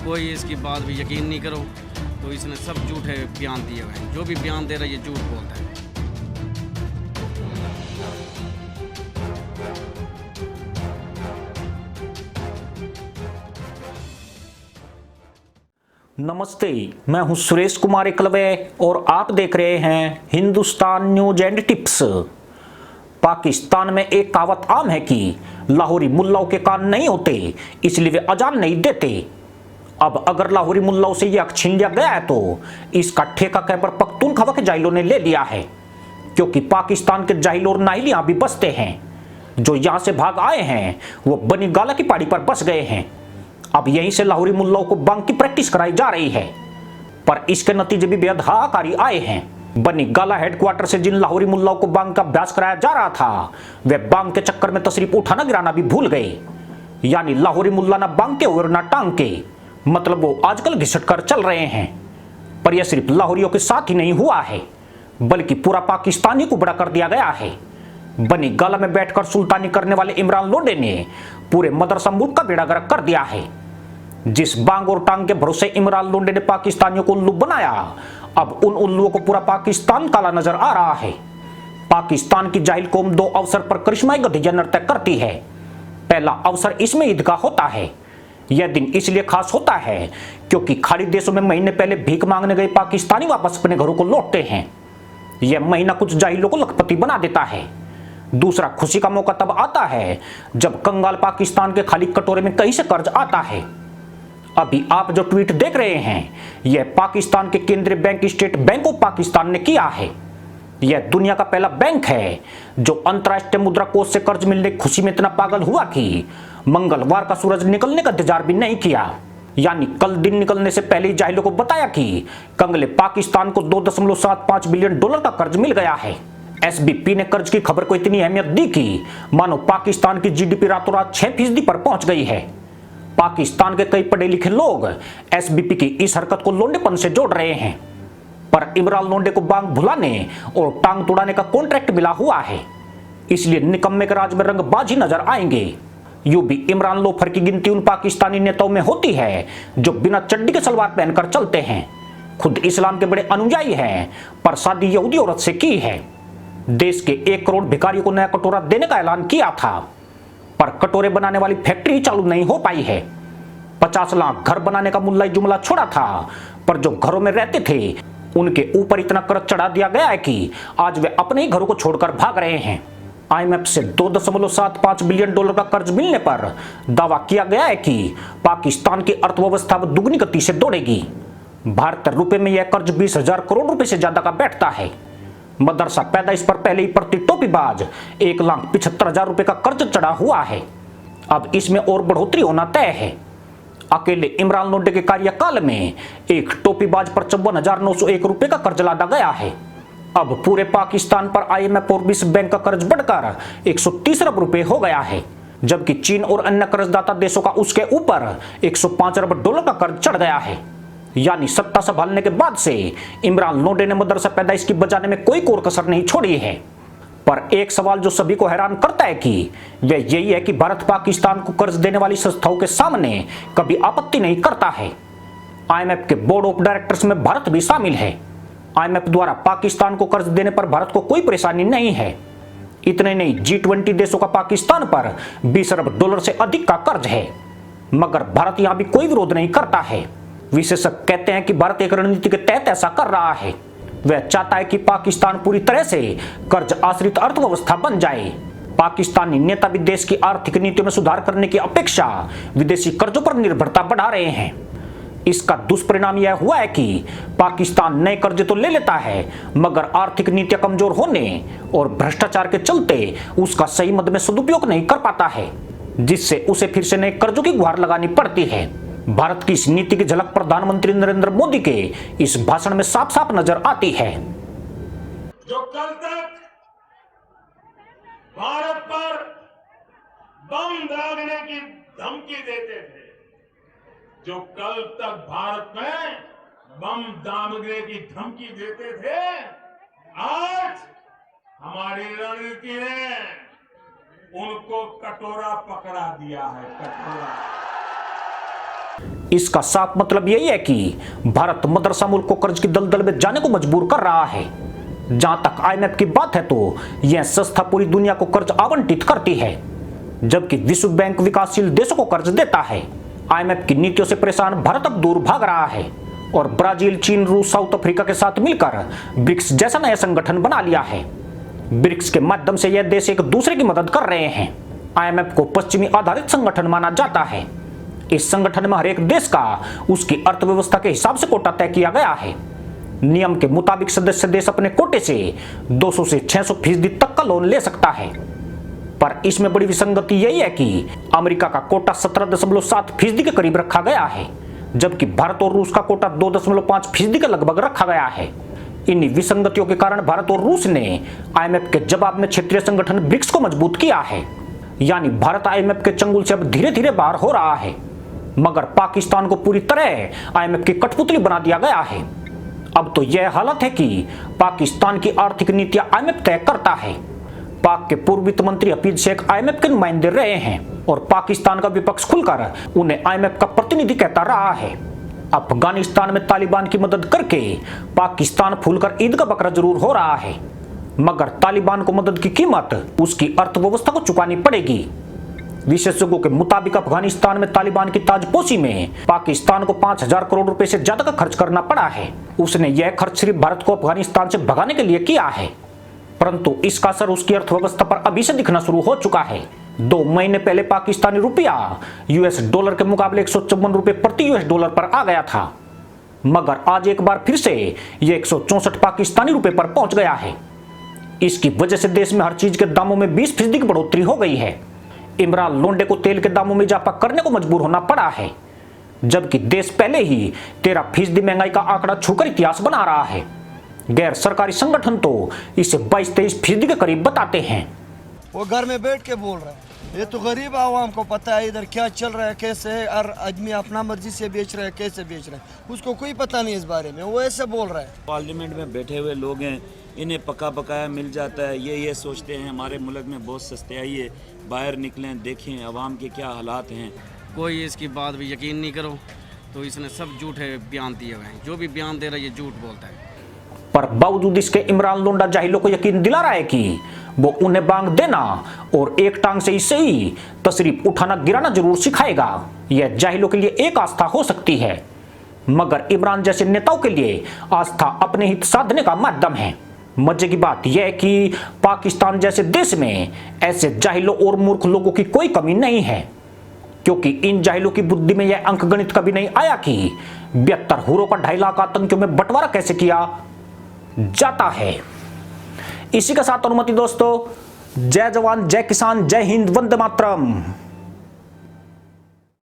कोई इसकी बात भी यकीन नहीं करो। तो इसने सब झूठे बयान दिए हुए हैं, जो भी बयान दे रहा है ये झूठ बोलता है। नमस्ते, मैं हूं सुरेश कुमार एकलवे और आप देख रहे हैं Hindustan news and tips. Pakistan में एक कहावत आम है कि लाहौरी मुल्लाओं के कान नहीं होते, इसलिए वे अजान नहीं देते। अब अगर लाहौरी मुल्लाओं से यह हक छीन लिया गया है तो इसका ठेका खैबर पख्तूनख्वा के जाहिलों ने ले लिया है, क्योंकि पाकिस्तान के जाहिल और नाहिल यहां भी बसते हैं। जो यहां से भाग आए हैं वो बनी गाला की पहाड़ी पर बस गए हैं। अब यहीं से लाहौरी मुल्लाओं को बांग की प्रैक्टिस कराई जा रही है, पर इसके नतीजे भी बेहद हाहाकारी आए हैं। बनी गाला हेडक्वार्टर से जिन लाहौरी मुल्लाओं को बांग का अभ्यास कराया जा रहा था, वे बांग के चक्कर में तशरीफ उठाना गिराना भी भूल गए। यानी लाहौरी मुल्ला ना बांग के और ना टांग के, मतलब वो आजकल घिसट कर चल रहे हैं। पर यह सिर्फ लाहौरियों के साथ ही नहीं हुआ है, बल्कि पूरा पाकिस्तान ही को बड़ा कर दिया गया है। बनी गाला में बैठकर सुल्तानी करने वाले इमरान लोंडे ने पूरे मदरसा मुल्क का बेड़ा गर्क कर दिया है। जिस बांग और टांग के भरोसे इमरान लोंडे ने पाकिस्तानियों को उल्लू बनाया, अब उन उल्लुओं को पूरा पाकिस्तान काला नजर आ रहा है। पाकिस्तान की जाहिल कौम दो अवसर पर करिश्माई गधैया नृत्य करती है। पहला अवसर इसमें ईद का होता है। यह दिन इसलिए खास होता है क्योंकि खाड़ी देशों में महीने पहले भीख मांगने गए पाकिस्तानी वापस अपने घरों को लौटते हैं। यह महीना कुछ जाहिलों को लखपति बना देता है। दूसरा खुशी का मौका तब आता है जब कंगाल पाकिस्तान के खाली कटोरे में कहीं से कर्ज आता है। अभी आप जो ट्वीट देख रहे हैं, यह पाकिस्तान के केंद्रीय bank state bank of Pakistan ने किया है। यह दुनिया का पहला बैंक है जो अंतर्राष्ट्रीय मुद्रा कोष से कर्ज मिलने की खुशी में इतना पागल हुआ कि मंगलवार का सूरज निकलने का इंतजार भी नहीं किया। यानी कल दिन निकलने से पहले ही जाहिलों को बताया कि कंगले पाकिस्तान को $2.75 बिलियन का कर्ज मिल गया है। एसबीपी ने कर्ज की खबर को इतनी अहमियत दी कि मानो पाकिस्तान की जीडीपी रातों रात 6% पर पहुंच गई है। पाकिस्तान के कई पढ़े लिखे लोग एसबीपी की इस हरकत को लोंडेपन से जोड़ रहे हैं, पर इमरान लोंडे को बांग भुलाने और टांग तुड़ाने का कॉन्ट्रैक्ट मिला हुआ है, इसलिए निकम्मे के राज में रंगबाजी नजर आएंगे। यूं भी इमरान लोफर की गिनती उन पाकिस्तानी नेताओं में होती है जो बिना चड्डी के सलवार पहनकर चलते हैं, खुद इस्लाम के बड़े अनुयायी हैं, पर शादी यहूदी औरत से की है। देश के 1 करोड़ भिखारियों को नया कटोरा देने का ऐलान किया था, पर कटोरे बनाने वाली फैक्ट्री चालू नहीं हो पाई है। 50 लाख घर बनाने का मुल्ला जुमला छोड़ा था, पर जो घरों में रहते थे उनके ऊपर इतना कर्ज चढ़ा दिया गया है कि आज वे अपने ही घरों को छोड़कर भाग रहे हैं। आईएमएफ से $2.75 बिलियन का कर्ज मिलने पर दावा किया गया है कि पाकिस्तान की अर्थव्यवस्था दुगनी गति से दौड़ेगी। भारतीय रुपए में यह कर्ज 20,000 करोड़ रुपए से ज्यादा का बैठता है। मदरसा पैदाइश पर पहले ही प्रति टोपीबाज 1,75,000 रुपए का कर्ज चढ़ा हुआ है। अब इसमें और बढ़ोतरी होना तय है। अकेले इमरान लोंडे के कार्यकाल में एक टोपीबाज पर 54,901 रुपए का कर्ज लादा गया है। अब पूरे पाकिस्तान पर आईएमएफ और विश्व बैंक का कर्ज बढ़कर 130 अरब रुपए हो गया है, जबकि चीन और अन्य कर्जदाता देशों का उसके ऊपर $105 अरब का कर्ज चढ़ गया है। यानी सत्ता संभालने के बाद से इमरान लोंडे ने मदरसा पैदाइश की बजाने में कोई कोर कसर नहीं छोड़ी है। पर एक सवाल जो सभी को हैरान करता है कि वह यही है कि भारत पाकिस्तान को कर्ज देने वाली संस्थाओं के सामने कभी आपत्ति नहीं करता है। आईएमएफ के बोर्ड ऑफ डायरेक्टर्स में भारत भी शामिल है। आईएमएफ द्वारा पाकिस्तान को कर्ज देने पर भारत को कोई परेशानी नहीं है। इतने नहीं, G20 देशों का पाकिस्तान पर $20 अरब से अधिक का कर्ज है, मगर भारत यहां भी कोई विरोध नहीं करता है। विशेषज्ञ कहते हैं कि भारत एक रणनीति के तहत ऐसा कर रहा है। वह चाहता है कि पाकिस्तान पूरी तरह से कर्ज आश्रित अर्थव्यवस्था बन जाए। पाकिस्तानी नेता भी देश की आर्थिक नीतियों में सुधार करने की अपेक्षा विदेशी कर्जों पर निर्भरता बढ़ा रहे हैं। इसका दुष्परिणाम यह हुआ है कि पाकिस्तान नए कर्ज तो ले लेता है, मगर आर्थिक नीतियां कमजोर होने और भ्रष्टाचार के चलते उसका सही मद में सदुपयोग नहीं कर पाता है, जिससे उसे फिर से नए कर्जों की गुहार लगानी पड़ती है। भारत की इस नीति की झलक प्रधानमंत्री नरेंद्र मोदी के इस भाषण में साफ साफ नजर आती है। जो कल तक भारत पर बम दागने की धमकी देते थे, जो कल तक भारत में बम दागने की धमकी देते थे, आज हमारी रणनीति ने उनको कटोरा पकड़ा दिया है। कटोरा। इसका साफ मतलब यही है कि भारत मदरसा मुल्क को कर्ज की दलदल में जाने को मजबूर कर रहा है। जहां तक IMF की बात है तो यह संस्था पूरी दुनिया को कर्ज आवंटित करती है, जबकि विश्व बैंक विकासशील देशों को कर्ज देता है। IMF की नीतियों से परेशान भारत अब दूर भाग रहा है और ब्राजील, चीन, रूस, साउथ अफ्रीका के साथ मिलकर ब्रिक्स जैसा नया संगठन बना लिया है। ब्रिक्स के माध्यम से यह देश एक दूसरे की मदद कर रहे हैं। IMF को पश्चिमी आधारित संगठन माना जाता है। इस संगठन में हर एक देश का उसकी अर्थव्यवस्था के हिसाब से कोटा तय किया गया है। नियम के मुताबिक सदस्य देश अपने कोटे से 200 से 600% तक का लोन ले सकता है। पर इसमें बड़ी विसंगति यही है कि अमेरिका का कोटा 17.7% के करीब रखा गया है, जबकि भारत और रूस का कोटा 2.5% के लगभग रखा गया है। इन विसंगतियों के कारण भारत और रूस ने IMF के जवाब में क्षेत्रीय संगठन ब्रिक्स को मजबूत किया है। यानी भारत IMF के चंगुल से अब धीरे धीरे बाहर हो रहा है, मगर पाकिस्तान को पूरी तरह IMF की कठपुतली बना दिया गया है। अब तो यह हालत है कि पाकिस्तान की आर्थिक नीतियां IMF तय करता है। पाक के पूर्व वित्त मंत्री हफीज शेख IMF के नुमाइंदे रहे हैं और पाकिस्तान का विपक्ष खुलकर उन्हें IMF का प्रतिनिधि कहता रहा है। अफगानिस्तान में तालिबान की मदद करके पाकिस्तान फूलकर ईद का बकरा जरूर हो रहा है, मगर तालिबान को मदद की कीमत उसकी अर्थव्यवस्था को चुकानी पड़ेगी। विशेषज्ञों के मुताबिक अफगानिस्तान में तालिबान की ताजपोशी में पाकिस्तान को 5,000 करोड़ रुपए से ज्यादा का खर्च करना पड़ा है। उसने यह खर्च सिर्फ भारत को अफगानिस्तान से भगाने के लिए किया है, परंतु इसका असर उसकी अर्थव्यवस्था पर अभी से दिखना शुरू हो चुका है। 2 महीने पहले पाकिस्तानी रुपया US डॉलर के मुकाबले 154 रुपए प्रति US डॉलर पर आ गया था, मगर आज एक बार फिर से यह 164 पाकिस्तानी रुपए पर पहुंच गया है। इसकी वजह से देश में हर चीज के दामों में 20% की बढ़ोतरी हो गई है। इमरान लोंडे को तेल के दामों में इजाफा करने को मजबूर होना पड़ा है, जबकि देश पहले ही 13% महंगाई का आंकड़ा छूकर इतिहास बना रहा है। गैर सरकारी संगठन तो इसे 22-23% के करीब बताते हैं। वो घर में बैठ के बोल रहा है, ये तो गरीब आवाम को पता है इधर क्या चल रहा है, कैसे है, और आदमी अपना मर्जी से बेच रहा है, कैसे बेच रहा है, उसको कोई पता नहीं इस बारे में, वो ऐसे बोल रहा है। पार्लियामेंट में बैठे हुए लोग हैं, इन्हें पका पकाया मिल जाता है, ये सोचते हैं हमारे मुल्क में बहुत सस्ताई है, बाहर निकलें देखें अवाम के क्या हालात हैं। कोई इसकी बात भी यकीन नहीं करो, तो इसने सब झूठे बयान दिए हुए हैं। जो भी बयान दे रहा है ये झूठ बोलता है। पर बावजूद इसके इमरान लोंडा जाहिलों को यकीन दिला रहा है कि वो उन्हें बांग देना और एक टांग से इससे ही तशरीफ उठाना गिराना जरूर सिखाएगा। यह जाहिलों के लिए एक आस्था हो सकती है, मगर इमरान जैसे नेताओं के लिए आस्था अपने हित साधने का माध्यम है। मजे की बात यह है कि पाकिस्तान जैसे देश में ऐसे जाहिलों और मूर्ख लोगों की कोई कमी नहीं है, क्योंकि इन जाहिलों की बुद्धि में यह अंकगणित कभी नहीं आया कि 72 हुरों का 2.5 लाख आतंकियों में बंटवारा कैसे किया जाता है। इसी के साथ अनुमति दोस्तों, जय जवान, जय किसान, जय हिंद, वंदे मातरम।